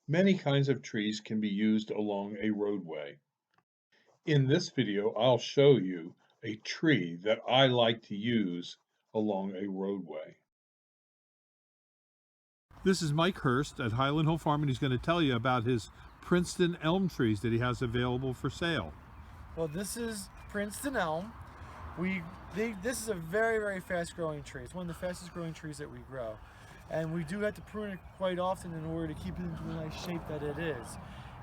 Many kinds of trees can be used along a roadway. In this video, I'll show you a tree that I like to use along a roadway. This is Mike Hurst at Highland Home Farm, and he's going to tell you about his Princeton elm trees that he has available for sale. Well, this is Princeton Elm. This is a very fast growing tree. It's one of the fastest growing trees that we grow. And we do have to prune it quite often in order to keep it into the nice shape that it is.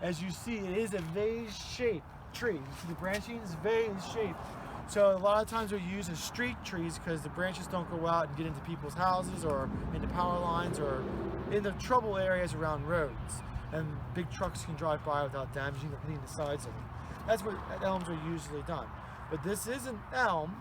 As you see, it is a vase-shaped tree. You see the branching is vase-shaped. So a lot of times we use as street trees because the branches don't go out and get into people's houses or into power lines or in the trouble areas around roads. And big trucks can drive by without damaging the sides of them. That's where elms are usually done. But this is an elm,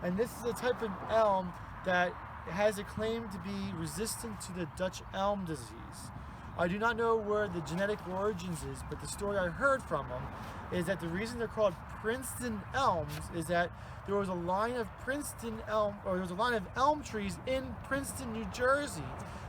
and this is a type of elm that has a claim to be resistant to the Dutch elm disease. I do not know where the genetic origins is, but the story I heard from them is that the reason they're called Princeton elms is that there was a line of elm trees in Princeton, New Jersey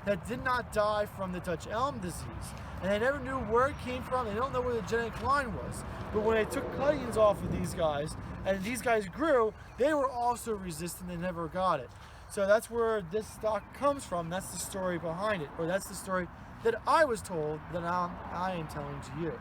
that did not die from the Dutch elm disease. And they never knew where it came from. They don't know where the genetic line was. But when they took cuttings off of these guys, and these guys grew, they were also resistant. They never got it. So that's where this stock comes from. That's the story behind it, or that's the story that I was told that I am telling to you.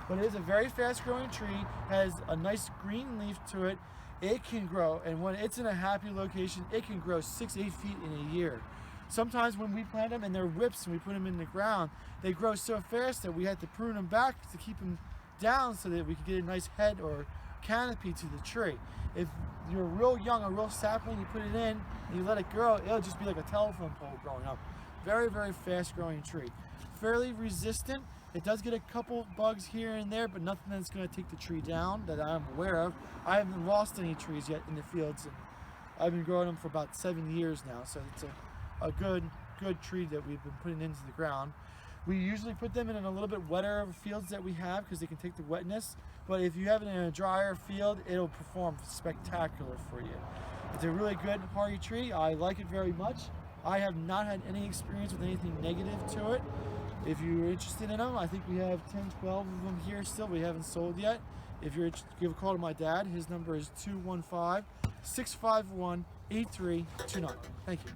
But it is a very fast growing tree, has a nice green leaf to it. It can grow, and when it's in a happy location, it can grow 6-8 feet in a year. Sometimes when we plant them and they're whips and we put them in the ground, they grow so fast that we had to prune them back to keep them down so that we could get a nice head or canopy to the tree. If you're real young, a real sapling, you put it in and you let it grow, it'll just be like a telephone pole growing up. Very fast growing tree. Fairly resistant. It does get a couple bugs here and there, but nothing that's going to take the tree down that I'm aware of. I haven't lost any trees yet in the fields, and I've been growing them for about 7 years now, so it's a good tree that we've been putting into the ground. We usually put them in a little bit wetter fields that we have because they can take the wetness, but if you have it in a drier field, it'll perform spectacular for you. It's a really good hardy tree. I like it very much. I have not had any experience with anything negative to it. If you're interested in them, I think we have 10, 12 of them here still. We haven't sold yet. If you're interested, give a call to my dad. His number is 215-651-8329. Thank you.